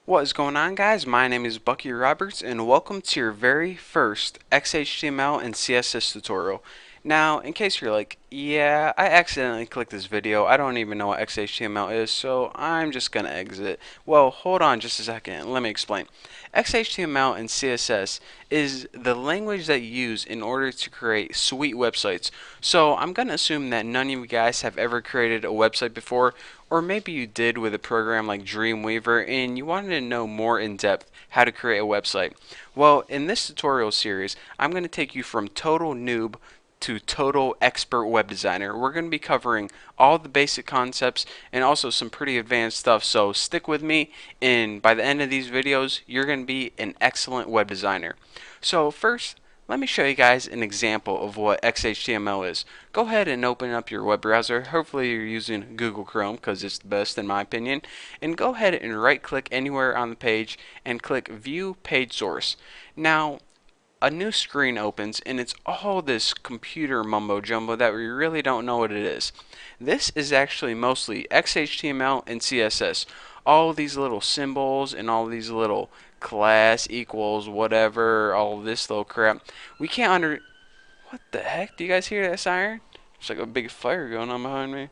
What is going on, guys? My name is Bucky Roberts and welcome to your very first XHTML and CSS tutorial. Now, in case you're like, yeah, I accidentally clicked this video, I don't even know what XHTML is, so I'm just gonna exit. Well, hold on just a second, let me explain. XHTML and CSS is the language that you use in order to create sweet websites. So I'm gonna assume that none of you guys have ever created a website before, or maybe you did with a program like Dreamweaver and you wanted to know more in depth how to create a website. Well, in this tutorial series, I'm going to take you from total noob to total expert web designer. We're going to be covering all the basic concepts and also some pretty advanced stuff, so stick with me and by the end of these videos you're going to be an excellent web designer. So first, let me show you guys an example of what XHTML is. Go ahead and open up your web browser. Hopefully you're using Google Chrome because it's the best in my opinion. And go ahead and right click anywhere on the page and click View Page Source. Now, a new screen opens and it's all this computer mumbo jumbo that we really don't know what it is. This is actually mostly XHTML and CSS. All these little symbols and all these little class equals whatever, all this little crap. We can't What the heck? Do you guys hear that siren? There's like a big fire going on behind me.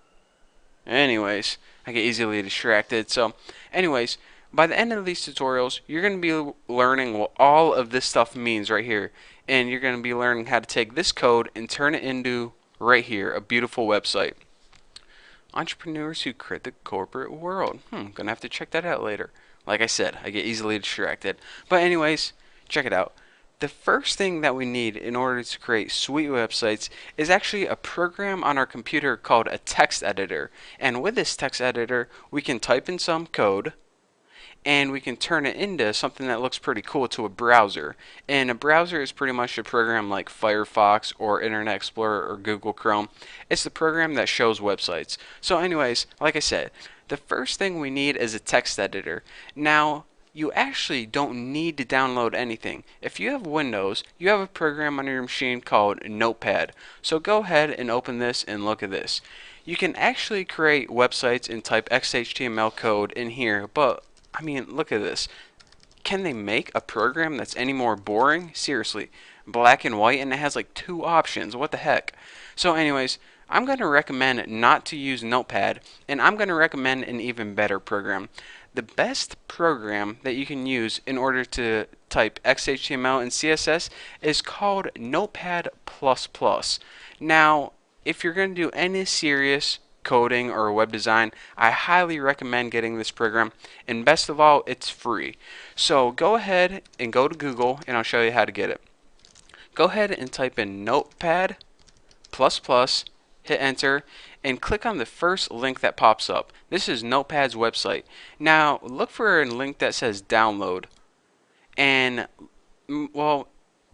Anyways, I get easily distracted. So, anyways, by the end of these tutorials, you're going to be learning what all of this stuff means right here. And you're going to be learning how to take this code and turn it into, right here, a beautiful website. Entrepreneurs who create the corporate world. Gonna have to check that out later. Like I said, I get easily distracted. But anyways, check it out. The first thing that we need in order to create sweet websites is actually a program on our computer called a text editor. And with this text editor, we can type in some code and we can turn it into something that looks pretty cool to a browser. And a browser is pretty much a program like Firefox or Internet Explorer or Google Chrome. It's the program that shows websites. So anyways, like I said, the first thing we need is a text editor. Now, you actually don't need to download anything. If you have Windows, you have a program on your machine called Notepad. So go ahead and open this and look at this. You can actually create websites and type XHTML code in here, but I mean, look at this. Can they make a program that's any more boring? Seriously, black and white, and it has like two options. What the heck? So anyways, I'm going to recommend not to use Notepad, and I'm going to recommend an even better program. The best program that you can use in order to type XHTML and CSS is called Notepad++. Now, if you're going to do any serious coding or web design, I highly recommend getting this program, and best of all, it's free. So go ahead and go to Google and I'll show you how to get it. Go ahead and type in Notepad++, hit enter, and click on the first link that pops up. This is Notepad's website. Now look for a link that says download, and well,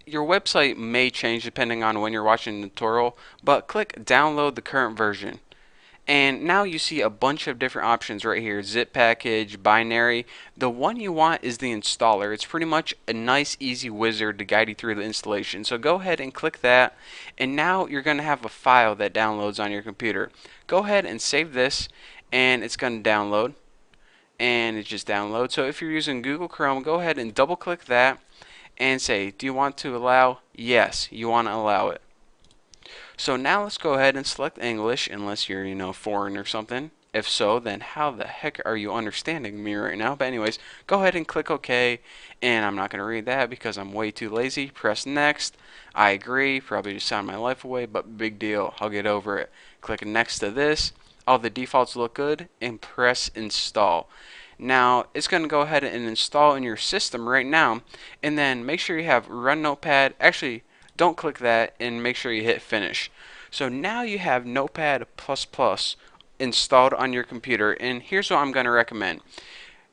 your website may change depending on when you're watching the tutorial, but click download the current version. And now you see a bunch of different options right here: zip package, binary. The one you want is the installer. It's pretty much a nice easy wizard to guide you through the installation. So go ahead and click that, and now you're going to have a file that downloads on your computer. Go ahead and save this, and it's going to download, and it just downloads. So if you're using Google Chrome, go ahead and double click that and say, do you want to allow? Yes, you want to allow it. So now let's go ahead and select English, unless you're, foreign or something. If so, then how the heck are you understanding me right now? But anyways, go ahead and click OK, and I'm not going to read that because I'm way too lazy. Press next. I agree, probably just sound my life away, but big deal, I'll get over it. Click next to this. All the defaults look good, and press install. Now it's going to go ahead and install in your system right now, and then make sure you have Run Notepad. Actually, don't click that and make sure you hit finish. So now you have Notepad++ installed on your computer, and here's what I'm going to recommend.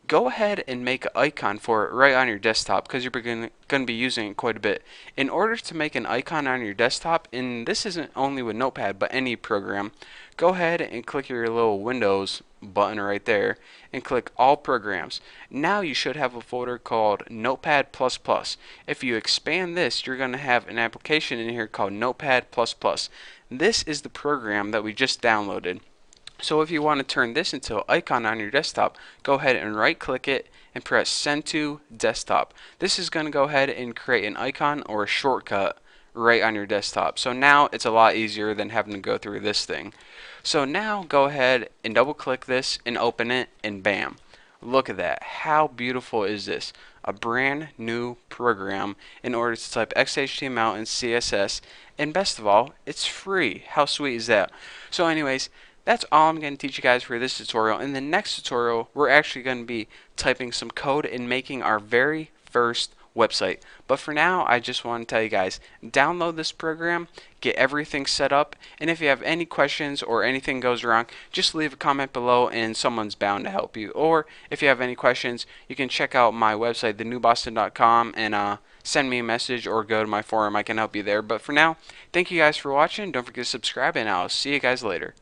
Go ahead and make an icon for it right on your desktop because you're going to be using it quite a bit. In order to make an icon on your desktop, and this isn't only with Notepad but any program, go ahead and click your little Windows button right there and click all programs. Now you should have a folder called Notepad++. If you expand this, you're going to have an application in here called Notepad++. This is the program that we just downloaded. So if you want to turn this into an icon on your desktop, go ahead and right click it and press send to desktop. This is going to go ahead and create an icon or a shortcut right on your desktop. So now it's a lot easier than having to go through this thing. So now go ahead and double click this and open it, and bam. Look at that. How beautiful is this? A brand new program in order to type XHTML and CSS, and best of all, it's free. How sweet is that? So anyways, that's all I'm going to teach you guys for this tutorial. In the next tutorial, we're actually going to be typing some code and making our very first website. But for now, I just want to tell you guys, download this program, get everything set up, and if you have any questions or anything goes wrong, just leave a comment below and someone's bound to help you. Or if you have any questions, you can check out my website, thenewboston.com, and send me a message or go to my forum. I can help you there. But for now, thank you guys for watching. Don't forget to subscribe, and I'll see you guys later.